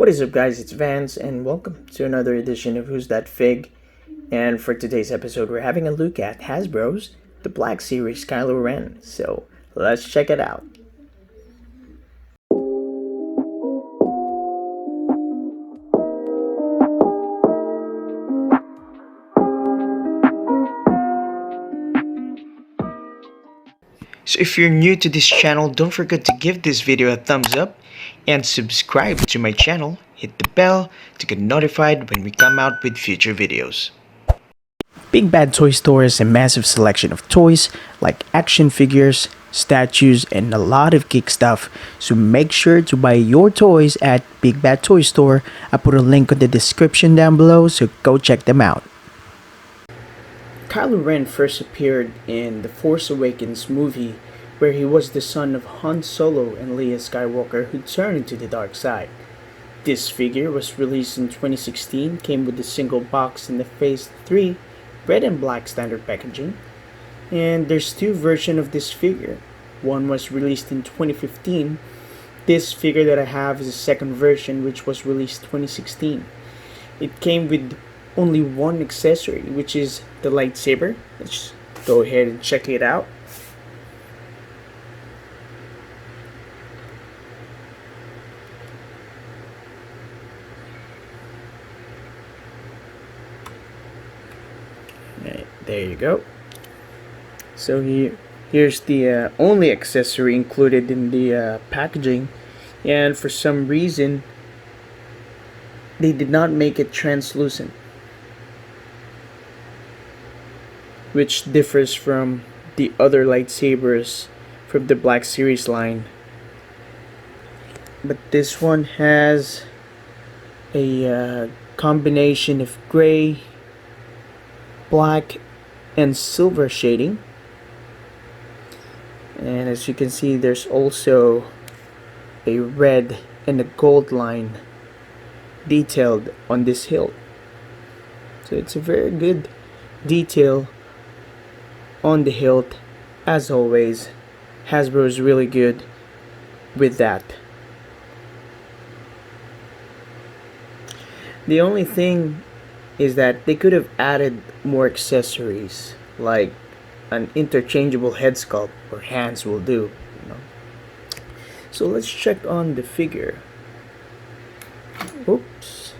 What is up, guys? It's Vanz, and welcome to another edition of Who's That Fig. And for today's episode, we're having a look at Hasbro's The Black Series Kylo Ren. So let's check it out. So if you're new to this channel, don't forget to give this video a thumbs up and subscribe to my channel. Hit the bell to get notified when we come out with future videos. Big Bad Toy Store is a massive selection of toys like action figures, statues, and a lot of geek stuff. So make sure to buy your toys at Big Bad Toy Store. I put a link in the description down below, so go check them out. Kylo Ren first appeared in the Force Awakens movie, where he was the son of Han Solo and Leia Skywalker who turned to the dark side. This figure was released in 2016, came with a single box in the Phase 3 red and black standard packaging, and there's two versions of this figure. One was released in 2015. This figure that I have is a second version, which was released 2016. It came with only one accessory, which is the lightsaber. Let's go ahead and check it out. There you go. So here's the only accessory included in the packaging, and for some reason they did not make it translucent, which differs from the other lightsabers from the Black Series line. But this one has a combination of gray, black, and silver shading. And as you can see, there's also a red and a gold line detailed on this hilt. So it's a very good detail on the hilt. As always, Hasbro is really good with that. The only thing is that they could have added more accessories, like an interchangeable head sculpt or hands will do, you know. So let's check on the figure. Oops.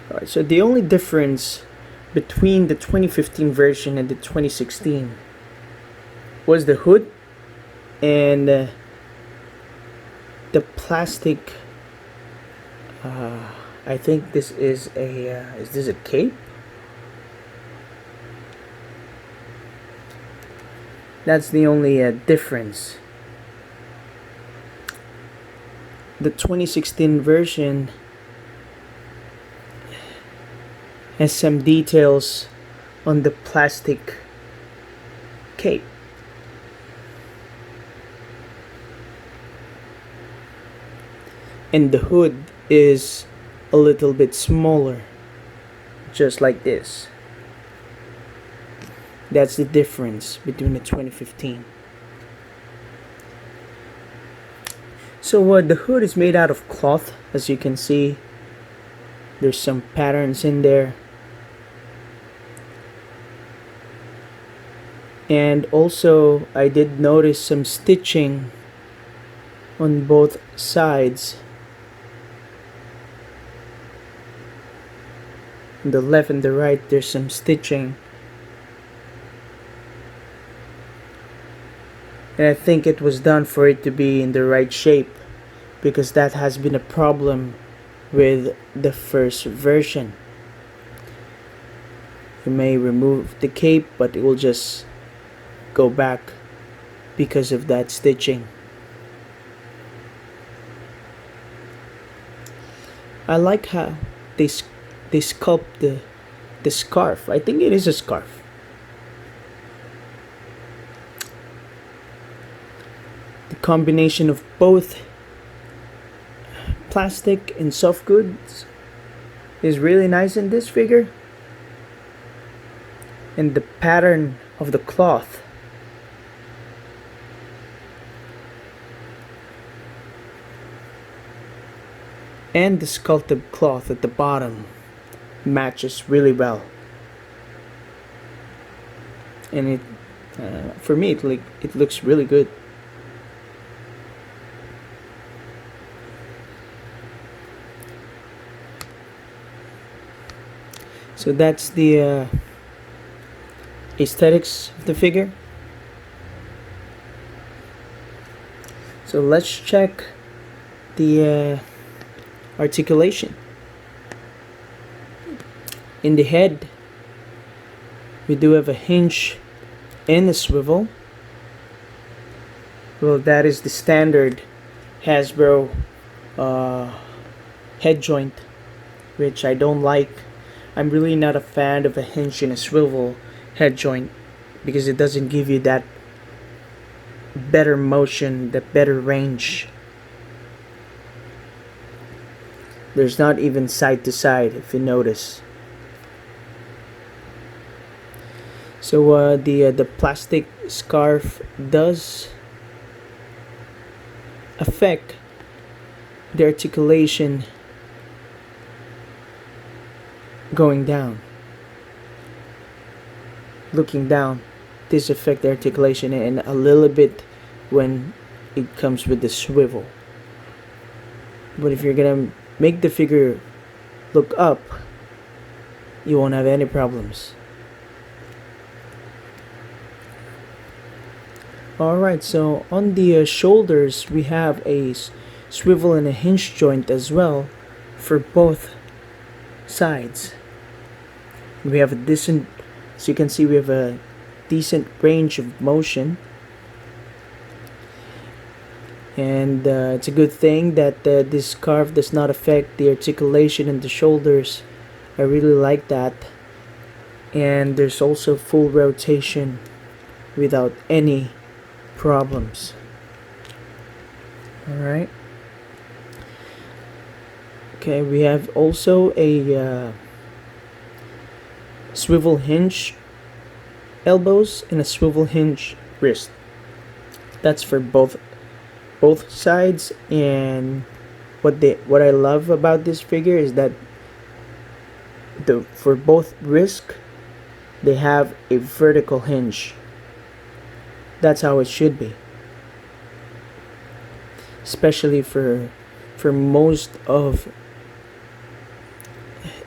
Alright, so the only difference between the 2015 version and the 2016 was the hood and the plastic. I think this is this a cape? That's the only difference. The 2016 version has some details on the plastic cape. And the hood is a little bit smaller, just like this. That's the difference between the 2015. So the hood is made out of cloth, as you can see. There's some patterns in there. And also I did notice some stitching on both sides. On the left and the right, there's some stitching, and I think it was done for it to be in the right shape, because that has been a problem with the first version. You may remove the cape, but it will just go back because of that stitching. I like how they sculpt the scarf. I think it is a scarf. The combination of both plastic and soft goods is really nice in this figure. And the pattern of the cloth and the sculpted cloth at the bottom matches really well. And for me, it looks really good. So that's the aesthetics of the figure. So let's check the articulation. In the head, we do have a hinge and a swivel. Well, that is the standard Hasbro head joint, which I don't like. I'm really not a fan of a hinge and a swivel head joint because it doesn't give you that better motion, that better range. There's not even side to side, if you notice. So the plastic scarf does affect the articulation going down. Looking down, this affect the articulation, and a little bit when it comes with the swivel. But if you're gonna make the figure look up, you won't have any problems. Alright, so on the shoulders we have a swivel and a hinge joint as well for both sides. We have a decent, as you can see, we have a decent range of motion, and it's a good thing that this scarf does not affect the articulation in the shoulders. I really like that. And there's also full rotation without any problems. Alright, okay, we have also a swivel hinge elbows and a swivel hinge wrist. That's for both sides. And what I love about this figure is that for both wrists they have a vertical hinge. That's how it should be, especially for most of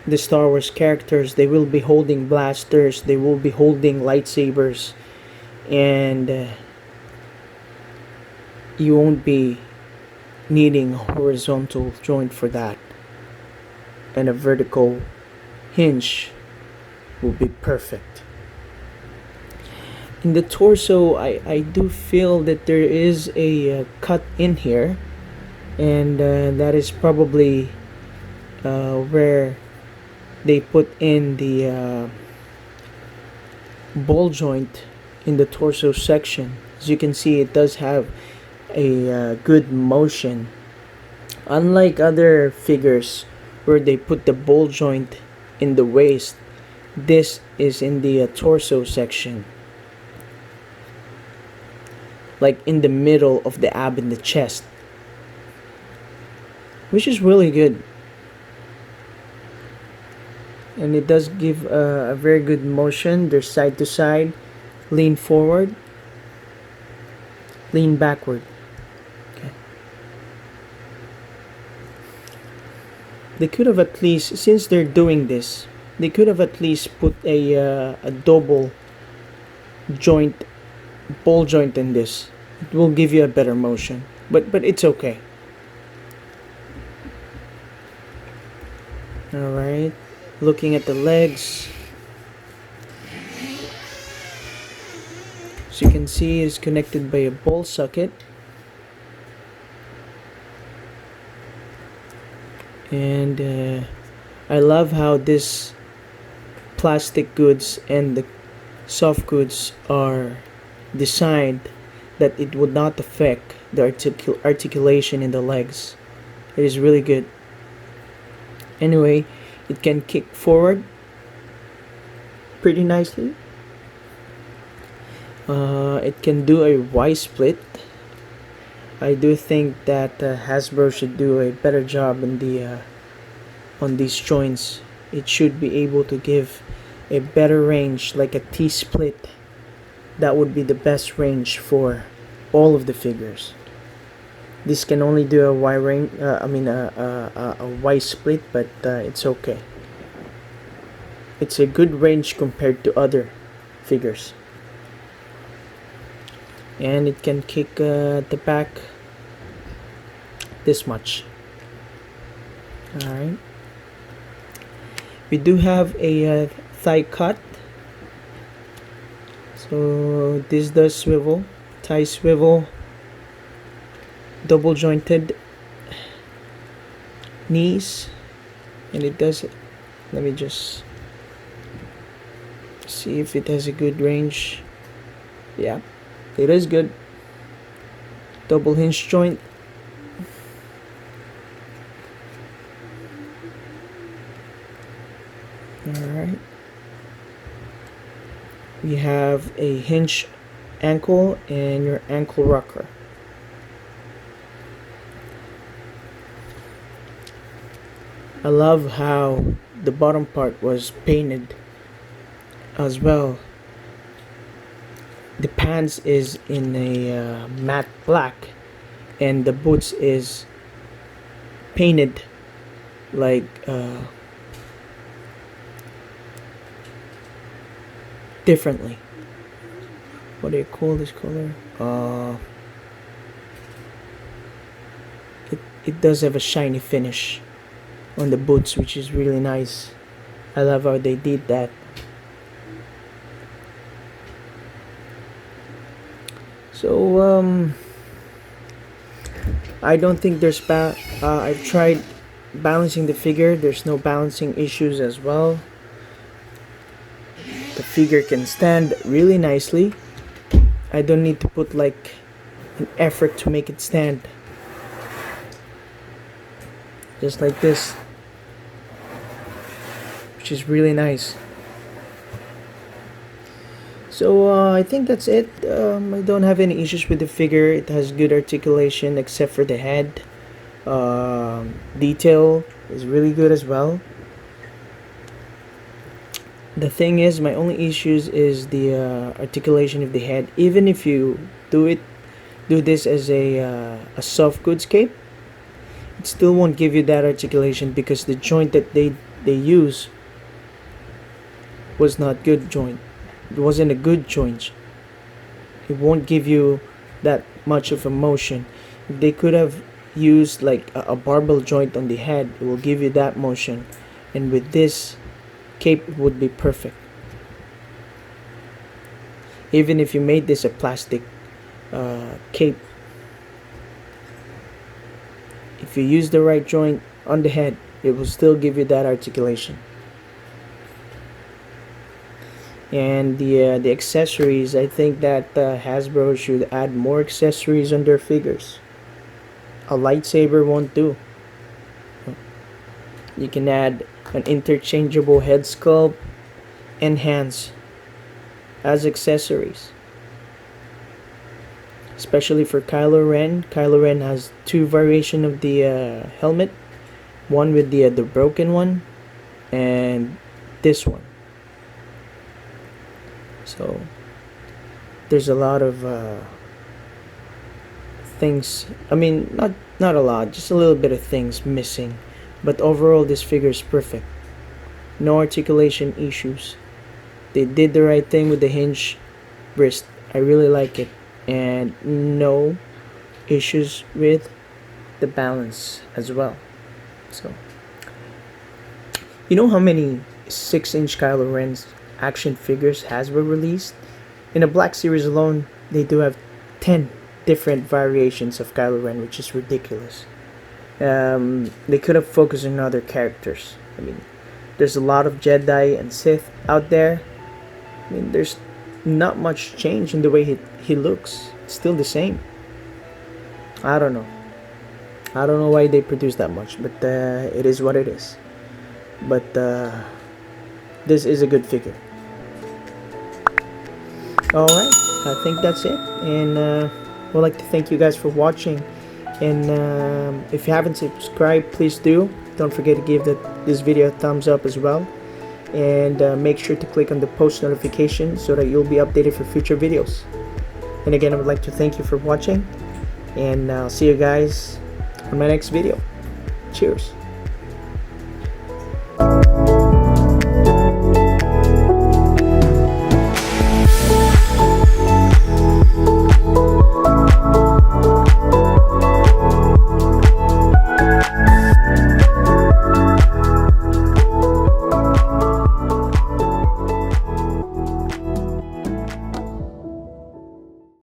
the Star Wars characters. They will be holding blasters, they will be holding lightsabers, and you won't be needing a horizontal joint for that, and a vertical hinge will be perfect. In the torso, I do feel that there is a cut in here, and that is probably where they put in the ball joint in the torso section. As you can see, it does have a good motion, unlike other figures where they put the ball joint in the waist. This is in the torso section, like in the middle of the ab and the chest, which is really good. And it does give a very good motion. There's side to side, lean forward, lean backward. Okay. They could have at least, since they're doing this, they could have at least put a double joint, ball joint in this. It will give you a better motion, but it's okay. All right. Looking at the legs, as you can see, is connected by a ball socket, and I love how this plastic goods and the soft goods are designed that it would not affect the articulation in the legs. It is really good. Anyway, it can kick forward pretty nicely. It can do a Y split. I do think that Hasbro should do a better job in the on these joints. It should be able to give a better range, like a T-split. That would be the best range for all of the figures. This can only do a Y range. A Y split, but it's okay. It's a good range compared to other figures, and it can kick the back this much. Alright, we do have a thigh cut, so this does swivel, thigh swivel, double jointed knees, and it does. Let me just see if it has a good range. Yeah, it is good. Double hinge joint. Alright, we have a hinge ankle and your ankle rocker. I love how the bottom part was painted as well. The pants is in a matte black, and the boots is painted like differently. What do you call this color? It does have a shiny finish on the boots, which is really nice. I love how they did that. So I don't think there's I've tried balancing the figure. There's no balancing issues as well. The figure can stand really nicely. I don't need to put like an effort to make it stand. Just like this, which is really nice. So I think that's it. I don't have any issues with the figure. It has good articulation except for the head. Detail is really good as well. The thing is, my only issues is the articulation of the head. Even if you do this as a soft goods cape, it still won't give you that articulation because the joint that they use was not good joint. It wasn't a good joint. It won't give you that much of a motion. If they could have used like a barbell joint on the head, it will give you that motion, and with this cape it would be perfect. Even if you made this a plastic cape, if you use the right joint on the head, it will still give you that articulation. And the accessories, I think that Hasbro should add more accessories on their figures. A lightsaber won't do. You can add an interchangeable head sculpt and hands as accessories. Especially for Kylo Ren. Kylo Ren has two variations of the helmet. One with the broken one, and this one. So there's a lot of things. I mean, not a lot, just a little bit of things missing. But overall, this figure is perfect. No articulation issues. They did the right thing with the hinge wrist. I really like it. And no issues with the balance as well. So, you know how many 6-inch Kylo Ren's action figures Hasbro released? In the Black Series alone, they do have 10 different variations of Kylo Ren, which is ridiculous. They could have focused on other characters. I mean, there's a lot of Jedi and Sith out there. I mean, there's not much change in the way he looks. It's still the same. I don't know why they produce that much, but it is what it is. But this is a good figure. Alright, I think that's it, and we'd like to thank you guys for watching. And if you haven't subscribed, please do. Don't forget to give this video a thumbs up as well. And make sure to click on the post notification so that you'll be updated for future videos. And again, I would like to thank you for watching, and I'll see you guys on my next video. Cheers.